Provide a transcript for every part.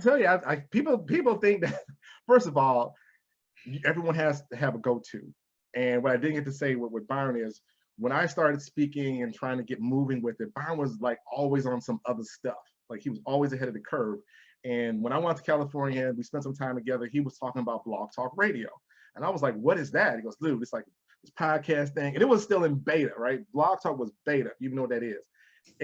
tell you, people think that, first of all, everyone has to have a go-to. And what I didn't get to say with Byron is, when I started speaking and trying to get moving with it, Byron was like always on some other stuff. Like he was always ahead of the curve. And when I went to California, we spent some time together, he was talking about Blog Talk Radio. And I was like, what is that? He goes, dude, it's like this podcast thing. And it was still in beta, right? Blog Talk was beta, you know what that is.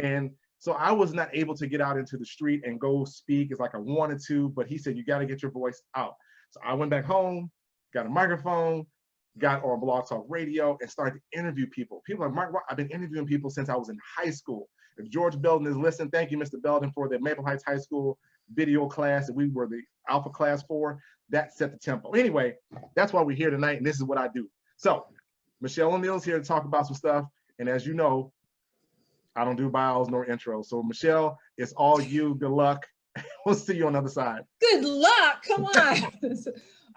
And so I was not able to get out into the street and go speak as like I wanted to, but he said, you got to get your voice out. So I went back home, got a microphone, got on Blog Talk Radio, and started to interview people. People are like, Mark, I've been interviewing people since I was in high school. If George Belden is listening, thank you, Mr. Belden, for the Maple Heights High School video class that we were the alpha class for. That set the tempo. Anyway, that's why we're here tonight, and this is what I do. So Michelle Oneal is here to talk about some stuff, and as you know, I don't do bios nor intros. So Michelle, it's all you. Good luck. We'll see you on the other side. Good luck. Come on.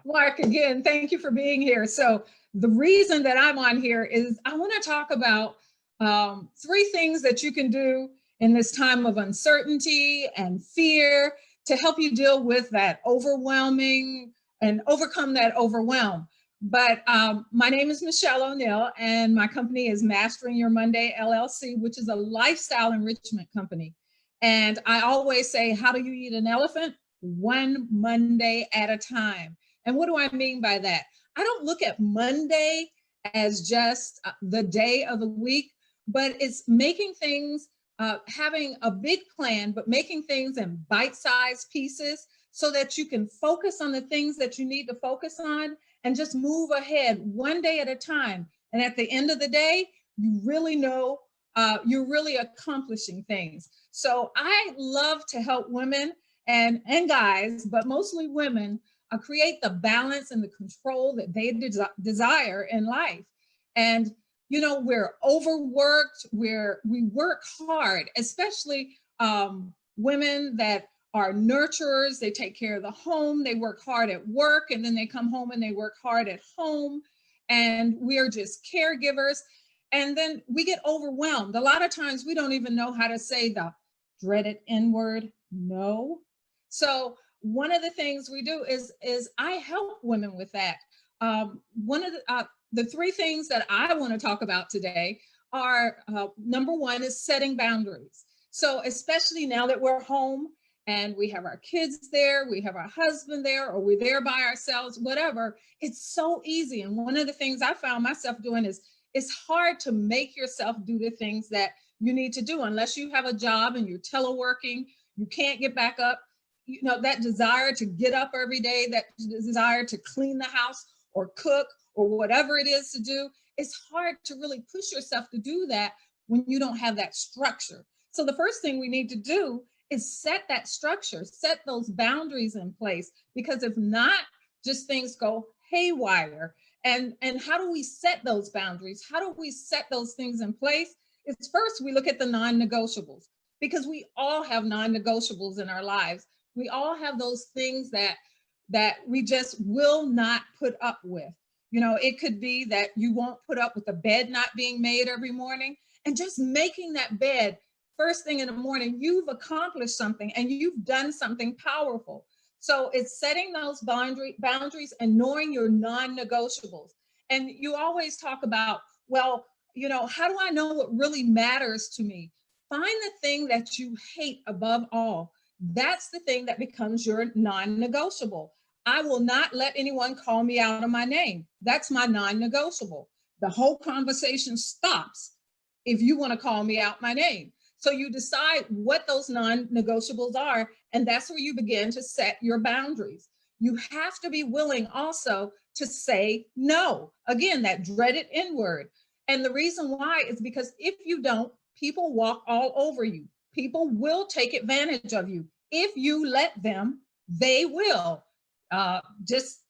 Mark, again, thank you for being here. So the reason that I'm on here is I want to talk about 3 things that you can do in this time of uncertainty and fear to help you deal with that overwhelming and overcome that overwhelm. But my name is Michelle Oneal, and my company is Mastering Your Monday LLC, which is a lifestyle enrichment company. And I always say, how do you eat an elephant? One Monday at a time. And what do I mean by that? I don't look at Monday as just the day of the week, but it's making things, having a big plan, but making things in bite-sized pieces so that you can focus on the things that you need to focus on and just move ahead one day at a time. And at the end of the day, you really know you're really accomplishing things. So I love to help women and guys, but mostly women, create the balance and the control that they desire in life. And, you know, we're overworked, we work hard, especially women that are nurturers. They take care of the home, they work hard at work, and then they come home and they work hard at home. And we're just caregivers. And then we get overwhelmed. A lot of times we don't even know how to say the dreaded N word, no. So one of the things we do is I help women with that. One of the 3 things that I want to talk about today are, number 1 is setting boundaries. So especially now that we're home and we have our kids there, we have our husband there, or we're there by ourselves, whatever, it's so easy. And one of the things I found myself doing is it's hard to make yourself do the things that you need to do unless you have a job and you're teleworking, you can't get back up. You know, that desire to get up every day, that desire to clean the house or cook or whatever it is to do, it's hard to really push yourself to do that when you don't have that structure. So the first thing we need to do is set that structure, set those boundaries in place, because if not, just things go haywire. And how do we set those boundaries? How do we set those things in place? It's first we look at the non-negotiables, because we all have non-negotiables in our lives. We all have those things that we just will not put up with. You know, it could be that you won't put up with the bed not being made every morning, and just making that bed first thing in the morning, you've accomplished something and you've done something powerful. So it's setting those boundaries and knowing your non-negotiables. And you always talk about, well, you know, how do I know what really matters to me? Find the thing that you hate above all. That's the thing that becomes your non-negotiable. I will not let anyone call me out on my name. That's my non-negotiable. The whole conversation stops if you want to call me out my name. So you decide what those non-negotiables are, and that's where you begin to set your boundaries. You have to be willing also to say no. Again, that dreaded N word. And the reason why is because if you don't, people walk all over you. People will take advantage of you. If you let them, they will. Just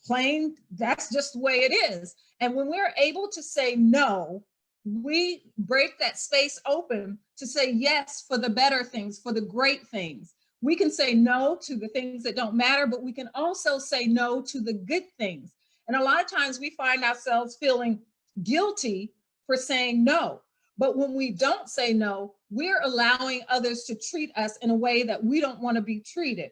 plain, that's just the way it is. And when we're able to say no, we break that space open to say yes for the better things, for the great things. We can say no to the things that don't matter, but we can also say no to the good things. And a lot of times we find ourselves feeling guilty for saying no. But when we don't say no, we're allowing others to treat us in a way that we don't want to be treated.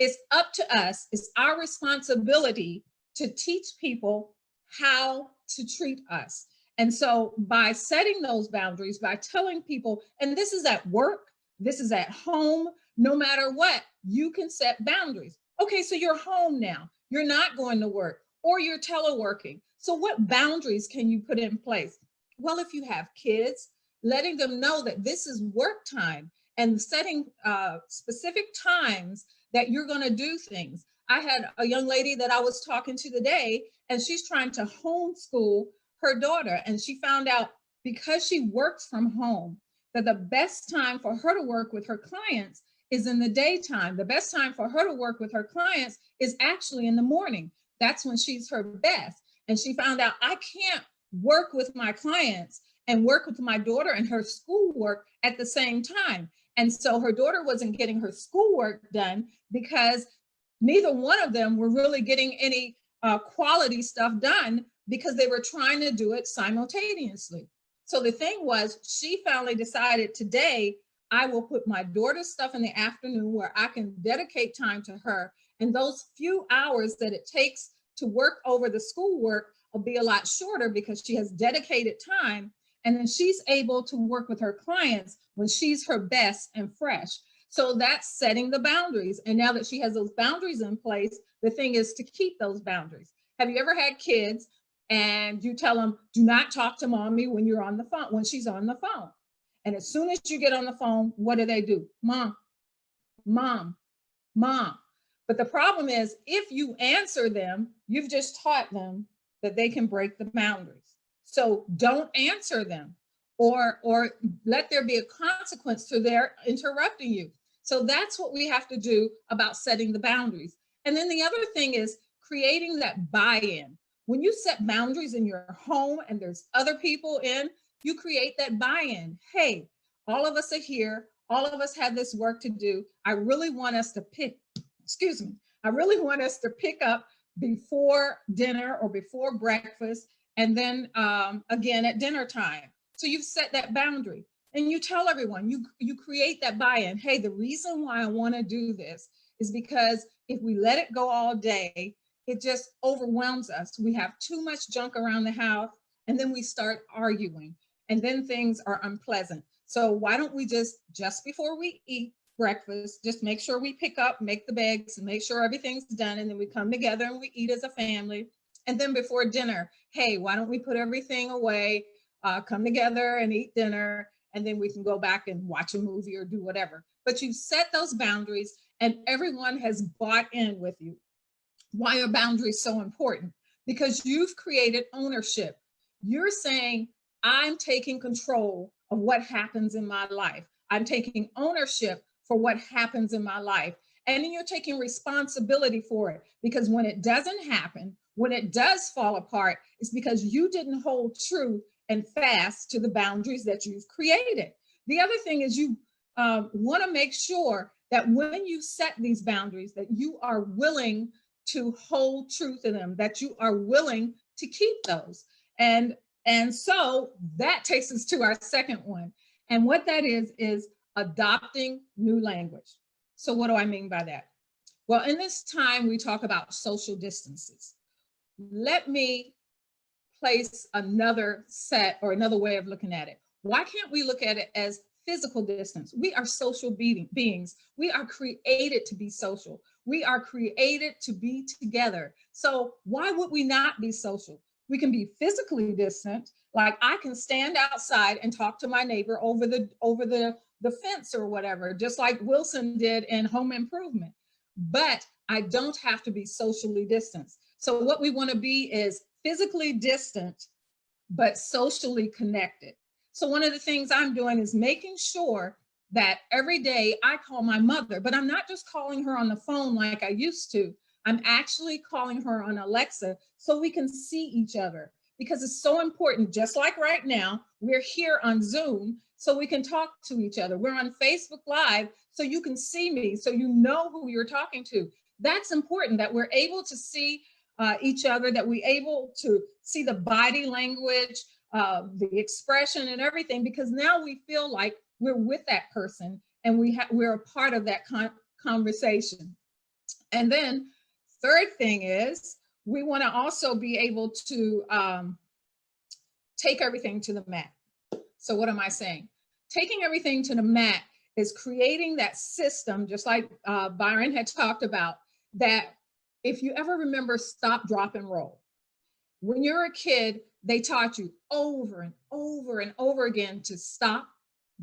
it's up to us, it's our responsibility to teach people how to treat us. And so by setting those boundaries, by telling people, and this is at work, this is at home, no matter what, you can set boundaries. Okay, so you're home now, you're not going to work, or you're teleworking. So what boundaries can you put in place? Well, if you have kids, letting them know that this is work time and setting specific times that you're going to do things. I had a young lady that I was talking to today, and she's trying to homeschool her daughter. And she found out, because she works from home, that the best time for her to work with her clients is in the daytime. The best time for her to work with her clients is actually in the morning. That's when she's her best. And she found out, I can't work with my clients and work with my daughter and her schoolwork at the same time. And so her daughter wasn't getting her schoolwork done because neither one of them were really getting any quality stuff done, because they were trying to do it simultaneously. So the thing was, she finally decided, today, I will put my daughter's stuff in the afternoon where I can dedicate time to her. And those few hours that it takes to work over the schoolwork will be a lot shorter because she has dedicated time. And then she's able to work with her clients when she's her best and fresh. So that's setting the boundaries. And now that she has those boundaries in place, the thing is to keep those boundaries. Have you ever had kids and you tell them, do not talk to mommy when you're on the phone, when she's on the phone? And as soon as you get on the phone, what do? Mom, mom, mom. But the problem is, if you answer them, you've just taught them that they can break the boundaries. So don't answer them, or let there be a consequence to their interrupting you. So that's what we have to do about setting the boundaries. And then the other thing is creating that buy-in. When you set boundaries in your home and there's other people in, you create that buy-in. Hey, all of us are here. All of us have this work to do. I really want us to pick up before dinner or before breakfast, and then again at dinner time. So you've set that boundary, and you tell everyone, you create that buy-in. Hey, the reason why I want to do this is because if we let it go all day, it just overwhelms us. We have too much junk around the house, and then we start arguing, and then things are unpleasant. So why don't we just before we eat breakfast, just make sure we pick up, make the bags, and make sure everything's done, and then we come together and we eat as a family. And then before dinner, hey, why don't we put everything away, come together and eat dinner, and then we can go back and watch a movie or do whatever. But you've set those boundaries, and everyone has bought in with you. Why are boundaries so important? Because you've created ownership. You're saying, I'm taking control of what happens in my life. I'm taking ownership for what happens in my life. And then you're taking responsibility for it, because when it doesn't happen, when it does fall apart, it's because you didn't hold true and fast to the boundaries that you've created. The other thing is you want to make sure that when you set these boundaries, that you are willing to hold true to them, that you are willing to keep those. And so that takes us to our second one. And what that is adopting new language. So what do I mean by that? Well, in this time, we talk about social distances. Let me place another set or another way of looking at it. Why can't we look at it as physical distance? We are social beings. We are created to be social. We are created to be together. So why would we not be social? We can be physically distant. Like I can stand outside and talk to my neighbor over the fence or whatever, just like Wilson did in Home Improvement. But I don't have to be socially distanced. So what we want to be is physically distant, but socially connected. So one of the things I'm doing is making sure that every day I call my mother, but I'm not just calling her on the phone like I used to. I'm actually calling her on Alexa so we can see each other, because it's so important. Just like right now, we're here on Zoom so we can talk to each other. We're on Facebook Live so you can see me, so you know who you're talking to. That's important, that we're able to see each other, that we're able to see the body language, the expression and everything, because now we feel like we're with that person and we're a part of that conversation. And then third thing is we want to also be able to take everything to the mat. So what am I saying? Taking everything to the mat is creating that system, just like Byron had talked about, that if you ever remember stop, drop, and roll. When you're a kid, they taught you over and over and over again to stop,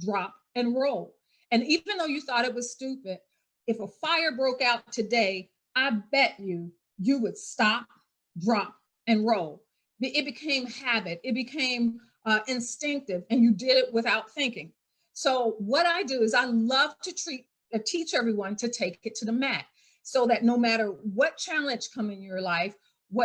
drop, and roll. And even though you thought it was stupid, if a fire broke out today, I bet you would stop, drop, and roll. It became habit. It became instinctive, and you did it without thinking. So what I do is I love to teach everyone to take it to the mat, so that no matter what challenge come in your life,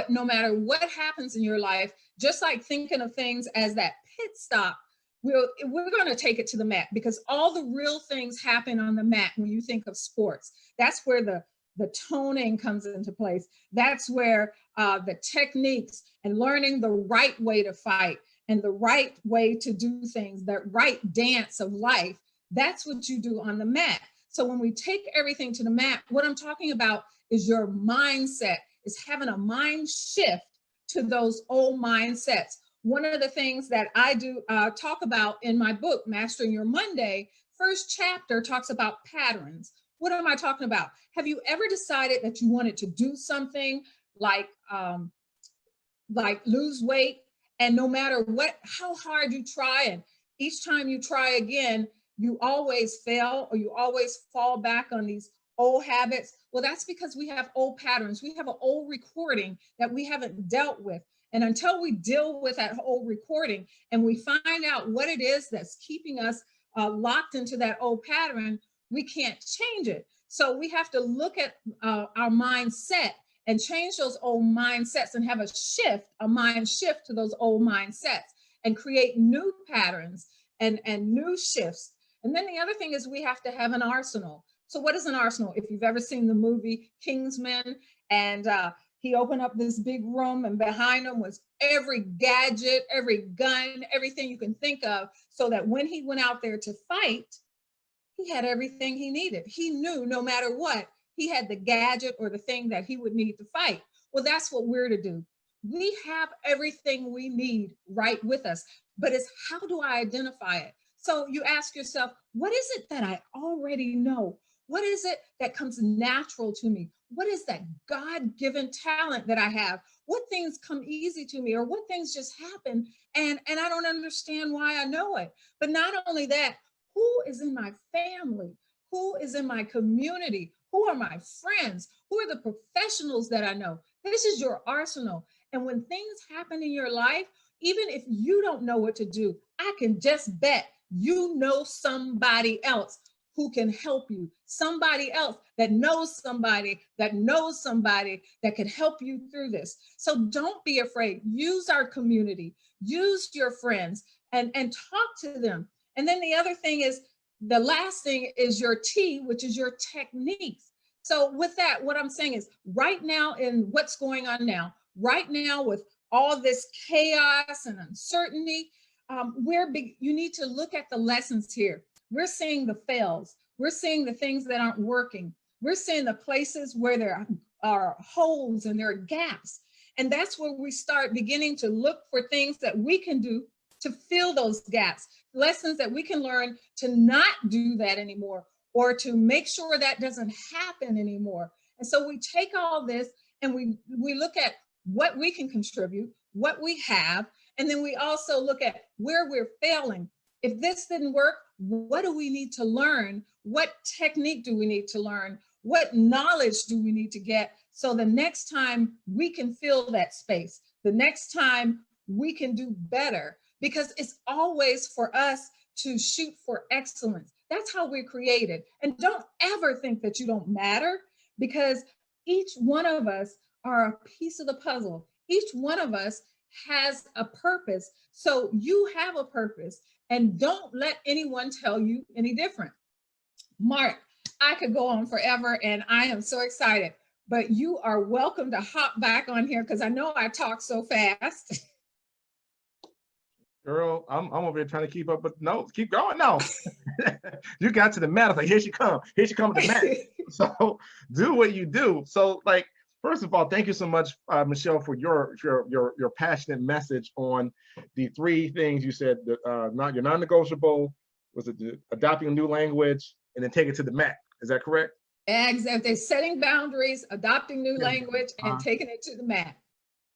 no matter what happens in your life, just like thinking of things as that pit stop, we're going to take it to the mat, because all the real things happen on the mat. When you think of sports, that's where the toning comes into place. That's where the techniques and learning the right way to fight and the right way to do things, that right dance of life, that's what you do on the mat. So when we take everything to the mat, what I'm talking about is your mindset, is having a mind shift to those old mindsets. One of the things that I do talk about in my book, Mastering Your Monday, first chapter talks about patterns. What am I talking about? Have you ever decided that you wanted to do something like lose weight, and no matter how hard you try, and each time you try again, you always fail, or you always fall back on these old habits? Well, that's because we have old patterns. We have an old recording that we haven't dealt with. And until we deal with that old recording and we find out what it is that's keeping us locked into that old pattern, we can't change it. So we have to look at our mindset and change those old mindsets and have a mind shift to those old mindsets and create new patterns and new shifts. And then the other thing is we have to have an arsenal. So what is an arsenal? If you've ever seen the movie Kingsman, and he opened up this big room, and behind him was every gadget, every gun, everything you can think of, so that when he went out there to fight, he had everything he needed. He knew no matter what, he had the gadget or the thing that he would need to fight. Well, that's what we're to do. We have everything we need right with us, but it's how do I identify it? So you ask yourself, what is it that I already know? What is it that comes natural to me? What is that God-given talent that I have? What things come easy to me, or what things just happen and I don't understand why I know it? But not only that, who is in my family? Who is in my community? Who are my friends? Who are the professionals that I know? This is your arsenal. And when things happen in your life, even if you don't know what to do, I can just bet you know somebody else who can help you, somebody else that knows somebody that knows somebody that can help you through this. So don't be afraid. Use our community, use your friends, and talk to them. And then the other thing is, the last thing is your T, which is your techniques. So with that, what I'm saying is, right now in what's going on now, right now with all this chaos and uncertainty, you need to look at the lessons here. We're seeing the fails. We're seeing the things that aren't working. We're seeing the places where there are holes and there are gaps. And that's where we start beginning to look for things that we can do to fill those gaps, lessons that we can learn to not do that anymore, or to make sure that doesn't happen anymore. And so we take all this and we look at what we can contribute, what we have, and then we also look at where we're failing. If this didn't work, what do we need to learn? What technique do we need to learn? What knowledge do we need to get, so the next time we can fill that space, the next time we can do better? Because it's always for us to shoot for excellence. That's how we're created. And don't ever think that you don't matter, because each one of us are a piece of the puzzle. Each one of us has a purpose. So you have a purpose, and don't let anyone tell you any different. Mark, I could go on forever, and I am so excited, but you are welcome to hop back on here, because I know I talk so fast. Girl, I'm over here trying to keep up, but no, keep going. No, you got to the mat. I was like, here she come. Here she come with the mat. So do what you do. So like, first of all, thank you so much, Michelle, for your passionate message on the three things you said. That not your non-negotiable was it adopting a new language and then take it to the mat. Is that correct? Exactly. Setting boundaries, adopting new Yeah. language, and taking it to the mat.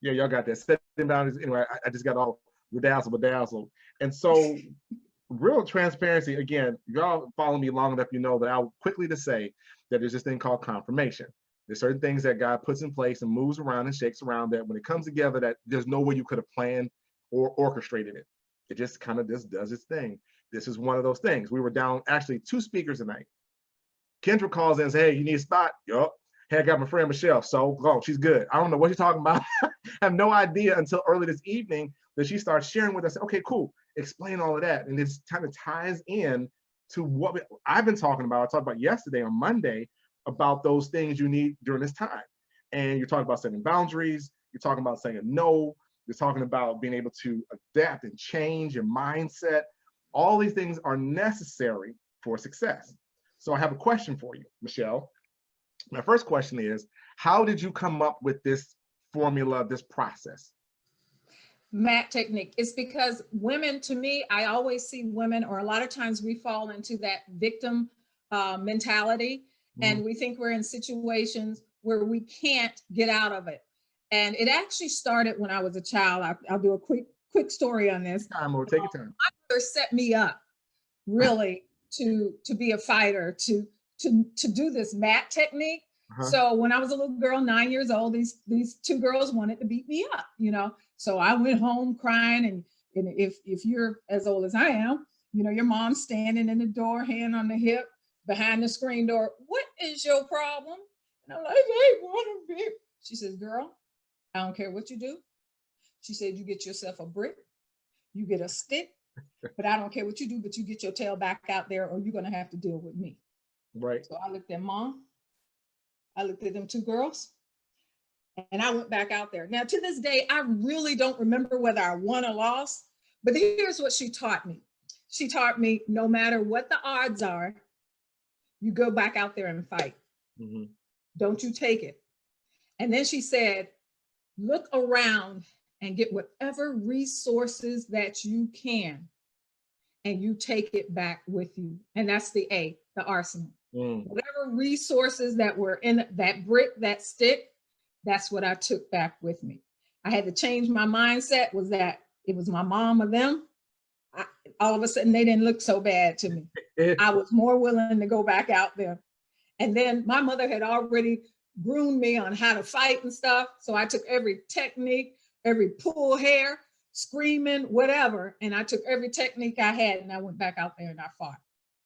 Yeah, y'all got that. Setting boundaries. Anyway, I just got all bedazzled. And so real transparency, again, y'all follow me long enough, you know that I'll quickly to say that there's this thing called confirmation. There's certain things that God puts in place and moves around and shakes around that when it comes together, that there's no way you could have planned or orchestrated it. It just kind of just does its thing. This is one of those things. We were down actually 2 speakers tonight. Kendra calls in and says, hey, you need a spot? Yup. Hey, I got my friend Michelle. So, oh, she's good. I don't know what you're talking about. I have no idea until early this evening that she starts sharing with us. Okay, cool. Explain all of that. And this kind of ties in to what I've been talking about. I talked about yesterday on Monday about those things you need during this time. And you're talking about setting boundaries. You're talking about saying no. You're talking about being able to adapt and change your mindset. All these things are necessary for success. So I have a question for you, Michelle. My first question is, how did you come up with this formula, this process? Mat technique. It's because women, to me, I always see women, or a lot of times we fall into that victim mentality, and we think we're in situations where we can't get out of it. And it actually started when I was a child. I'll do a quick story on this. Time, or take your time. My mother set me up really to be a fighter, to do this mat technique. So when I was a little girl, 9 years old, these 2 girls wanted to beat me up, you know. So I went home crying, and if you're as old as I am, you know, your mom's standing in the door, hand on the hip, behind the screen door. What is your problem? And I'm like, I want to be. She says, girl, I don't care what you do. She said, you get yourself a brick, you get a stick, but I don't care what you do, but you get your tail back out there, or you're going to have to deal with me. Right. So I looked at mom. I looked at them 2 girls, and I went back out there. Now, to this day, I really don't remember whether I won or lost, but here's what she taught me. She taught me, no matter what the odds are, you go back out there and fight. Don't you take it. And then she said, look around and get whatever resources that you can, and you take it back with you. And that's the A, the arsenal. Whatever resources that were in that brick, that stick, that's what I took back with me. I had to change my mindset, was that it was my mom or them. All of a sudden, they didn't look so bad to me. I was more willing to go back out there. And then my mother had already groomed me on how to fight and stuff. So I took every technique, every pull hair, screaming, whatever. And I took every technique I had, and I went back out there and I fought.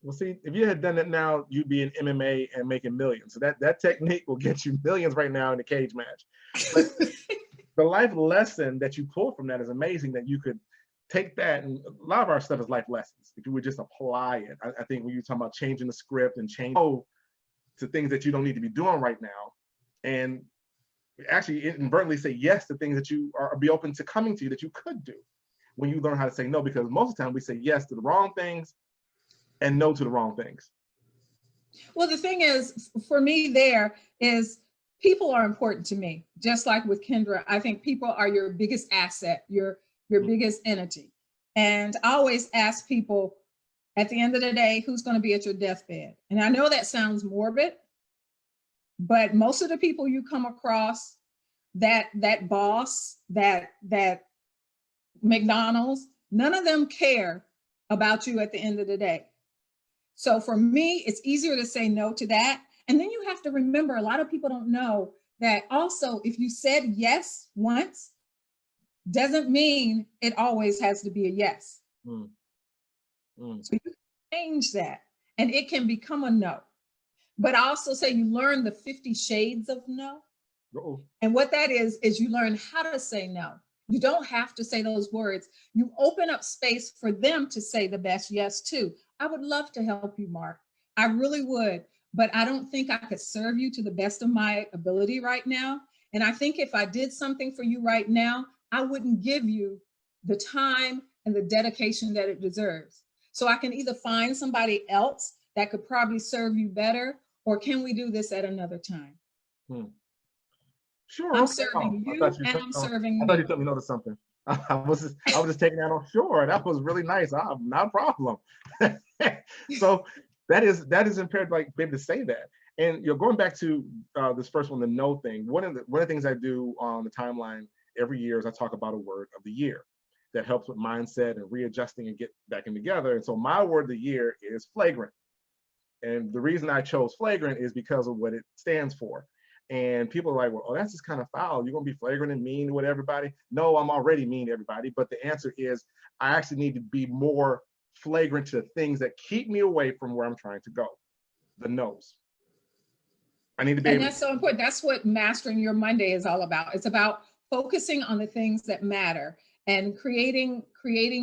Well, see, if you had done it now, you'd be in MMA and making millions. So that technique will get you millions right now in the cage match. But the life lesson that you pull from that is amazing, that you could take that, and a lot of our stuff is life lessons. If you would just apply it, I think when you're talking about changing the script and changing to things that you don't need to be doing right now, and actually inadvertently say yes to things that you are be open to coming to you that you could do when you learn how to say no, because most of the time we say yes to the wrong things and no to the wrong things. Well, the thing is, for me, there is people are important to me. Just like with Kendra, I think people are your biggest asset, your biggest entity. And I always ask people at the end of the day, who's going to be at your deathbed? And I know that sounds morbid, but most of the people you come across, that boss, that McDonald's, none of them care about you at the end of the day. So for me, it's easier to say no to that. And then you have to remember, a lot of people don't know that also, if you said yes once, doesn't mean it always has to be a yes. So you can change that, and it can become a no. But I also say you learn the 50 shades of no. And what that is you learn how to say no. You don't have to say those words. You open up space for them to say the best yes too. I would love to help you, Mark. I really would, but I don't think I could serve you to the best of my ability right now. And I think if I did something for you right now, I wouldn't give you the time and the dedication that it deserves. So I can either find somebody else that could probably serve you better, or can we do this at another time? Hmm. Sure. I'm Okay. serving I you thought you and took, I'm serving I thought me. you took me notice something. I was just taking that on. Sure, that was really nice. Not a problem. So that is impaired, like, be able to say that. And you're going back to this first one, the no thing. One of the things I do on the timeline every year is I talk about a word of the year that helps with mindset and readjusting and get back in together. And so my word of the year is flagrant. And the reason I chose flagrant is because of what it stands for. And people are like, well, oh, that's just kind of foul. You're going to be flagrant and mean with everybody. No, I'm already mean to everybody. But the answer is I actually need to be more flagrant to the things that keep me away from where I'm trying to go. The no's. I need to be And able that's so important. That's what Mastering Your Monday is all about. It's about focusing on the things that matter and creating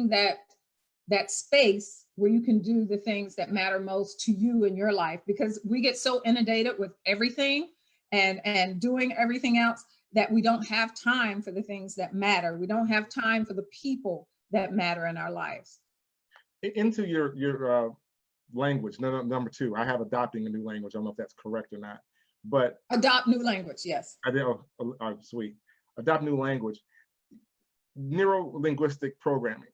that space where you can do the things that matter most to you in your life, because we get so inundated with everything and doing everything else that we don't have time for the things that matter. We don't have time for the people that matter in our lives. into your language. No, number two, I have adopting a new language. I don't know if that's correct or not, but Adopt new language, yes. I did. Oh, sweet. Adopt new language. Neuro-linguistic programming,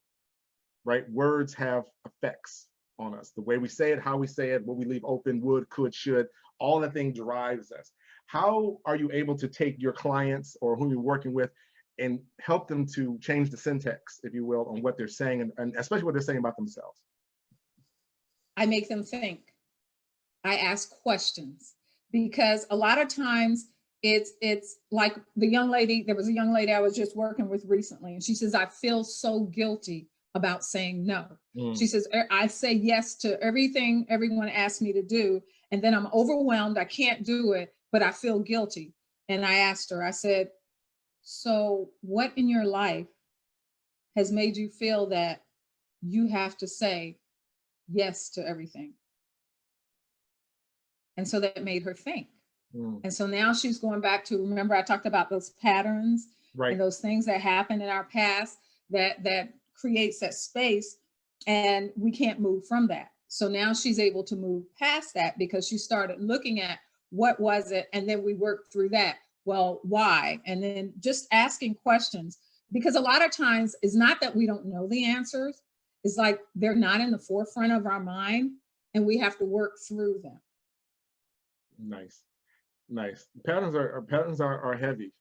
right? Words have effects on us. The way we say it, how we say it, what we leave open, would, could, should, all that thing drives us. How are you able to take your clients or who you're working with and help them to change the syntax, if you will, on what they're saying, and especially what they're saying about themselves? I make them think. I ask questions, because a lot of times it's like there was a young lady I was just working with recently, and she says, I feel so guilty about saying no. She says, I say yes to everything everyone asks me to do, and then I'm overwhelmed, I can't do it, but I feel guilty. And I asked her, I said, so what in your life has made you feel that you have to say yes to everything? And so that made her think. And so now she's going back to, remember I talked about those patterns, Right. and those things that happened in our past that creates that space, and we can't move from that. So now she's able to move past that because she started looking at what was it, and then we worked through that. Well, why? And then just asking questions, because a lot of times it's not that we don't know the answers, it's like they're not in the forefront of our mind, and we have to work through them. Nice. Patterns are heavy.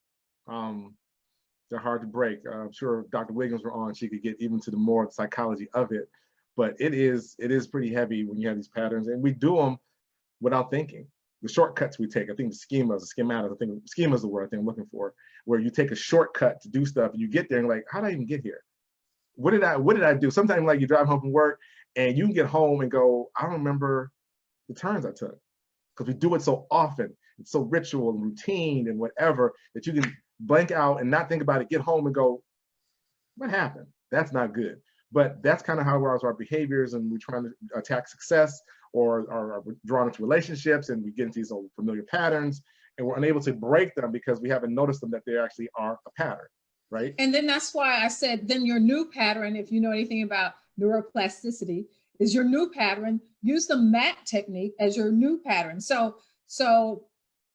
They're hard to break. I'm sure if Dr. Wiggins were on, she could get even to the more psychology of it. But it is pretty heavy when you have these patterns, and we do them without thinking. The shortcuts we take, I think schemata, I think schema is the word I think I'm looking for, where you take a shortcut to do stuff, and you get there and like, how did I even get here? What did I do? Sometimes like you drive home from work and you can get home and go, I don't remember the turns I took, because we do it so often. It's so ritual and routine and whatever that you can blank out and not think about it, get home and go, what happened? That's not good. But that's kind of how our behaviors, and we're trying to attack success or are drawn into relationships, and we get into these old familiar patterns, and we're unable to break them because we haven't noticed them that they actually are a pattern, right? And then that's why I said, then your new pattern, if you know anything about neuroplasticity, is your new pattern. Use the MAT technique as your new pattern. So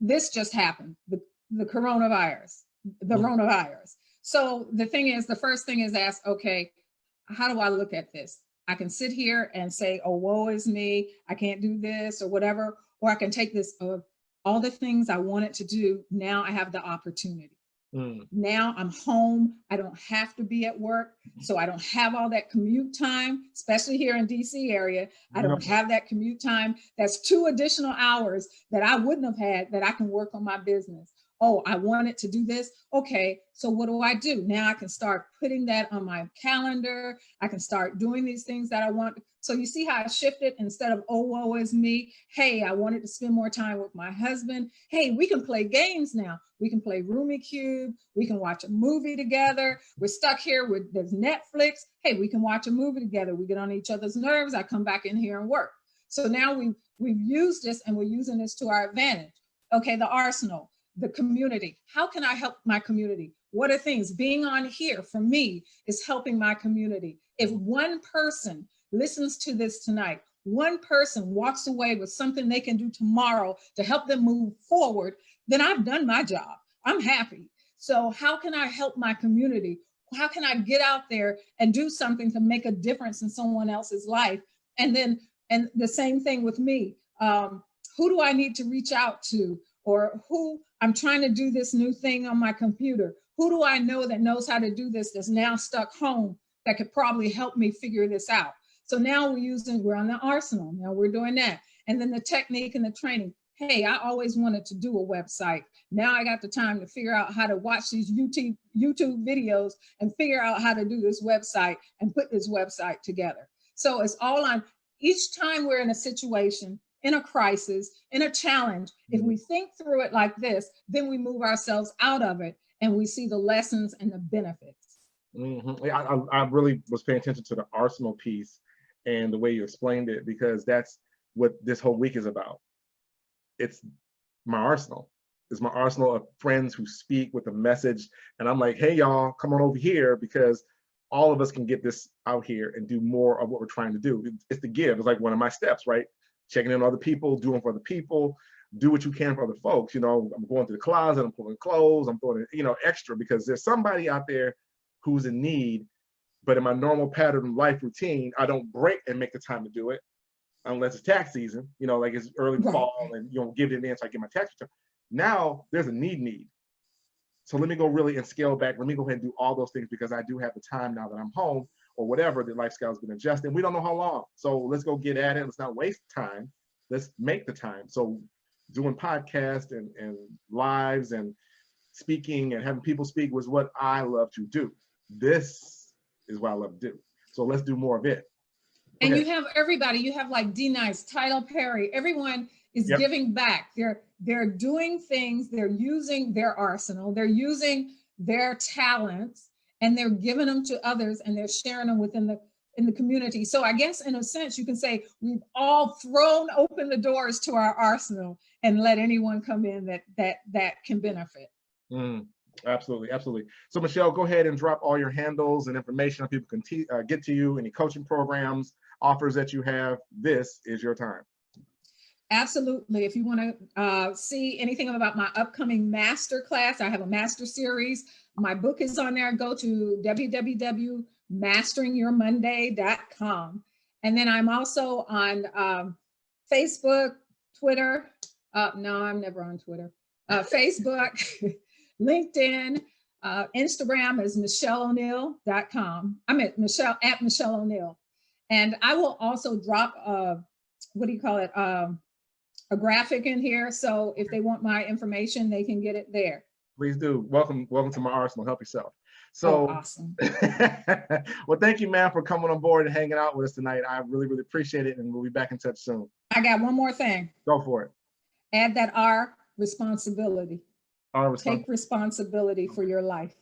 this just happened, the coronavirus. So the first thing is ask, okay, how do I look at this? I can sit here and say, oh, woe is me, I can't do this or whatever, or I can take this, all the things I wanted to do, now I have the opportunity. Now I'm home. I don't have to be at work. So I don't have all that commute time, especially here in DC area. I don't have that commute time. That's 2 additional hours that I wouldn't have had that I can work on my business. Oh, I wanted to do this. Okay, so what do? Now I can start putting that on my calendar. I can start doing these things that I want. So you see how I shifted, instead of, oh, woe is me. Hey, I wanted to spend more time with my husband. Hey, we can play games now. We can play Roomy Cube. We can watch a movie together. We're stuck here with there's Netflix. Hey, we can watch a movie together. We get on each other's nerves. I come back in here and work. So now we've used this, and we're using this to our advantage. Okay, the arsenal. The community. How can I help my community? What are things? Being on here for me is helping my community. If one person listens to this tonight, one person walks away with something they can do tomorrow to help them move forward, then I've done my job. I'm happy. So how can I help my community? How can I get out there and do something to make a difference in someone else's life? And the same thing with me. Who do I need to reach out to? Or who, I'm trying to do this new thing on my computer. Who do I know that knows how to do this, that's now stuck home, that could probably help me figure this out? So now we're on the arsenal. Now we're doing that. And then the technique and the training. Hey, I always wanted to do a website. Now I got the time to figure out how to watch these YouTube videos and figure out how to do this website and put this website together. So it's all on, each time we're in a situation, in a crisis, in a challenge, if we think through it like this, then we move ourselves out of it and we see the lessons and the benefits. I really was paying attention to the arsenal piece and the way you explained it, because that's what this whole week is about. It's my arsenal. It's my arsenal of friends who speak with a message. And I'm like, hey, y'all, come on over here, because all of us can get this out here and do more of what we're trying to do. It's the give. It's like one of my steps, right? Checking in on other people, doing for other people, do what you can for other folks. You know, I'm going to the closet, I'm pulling clothes, I'm throwing, extra, because there's somebody out there who's in need. But in my normal pattern of life routine, I don't break and make the time to do it unless it's tax season, like it's early fall and give it in so I get my tax return. Now there's a need. So let me go really and scale back. Let me go ahead and do all those things, because I do have the time now that I'm home, or whatever, the lifestyle has been adjusted. We don't know how long. So let's go get at it. Let's not waste time. Let's make the time. So doing podcasts and lives and speaking and having people speak was what I love to do. This is what I love to do. So let's do more of it. And you have everybody, you have like D Nice, Tyler Perry, everyone is giving back. They're doing things, they're using their arsenal, they're using their talents, and they're giving them to others, and they're sharing them in the community. So I guess in a sense you can say we've all thrown open the doors to our arsenal and let anyone come in that can benefit. Absolutely. So Michelle, go ahead and drop all your handles and information so people can get to you, any coaching programs, offers that you have. This is your time. Absolutely. If you want to see anything about my upcoming master class, I have a master series. My book is on there. Go to www.masteringyourmonday.com. And then I'm also on Facebook, Twitter. No, I'm never on Twitter. Facebook, LinkedIn, Instagram is michelleoneal.com. I'm at Michelle Oneal. And I will also drop a graphic in here. So if they want my information, they can get it there. Please do. Welcome to my arsenal. Help yourself. So awesome. Well, thank you, ma'am, for coming on board and hanging out with us tonight. I really, really appreciate it. And we'll be back in touch soon. I got one more thing. Go for it. Add that R, responsibility. R, take responsibility for your life.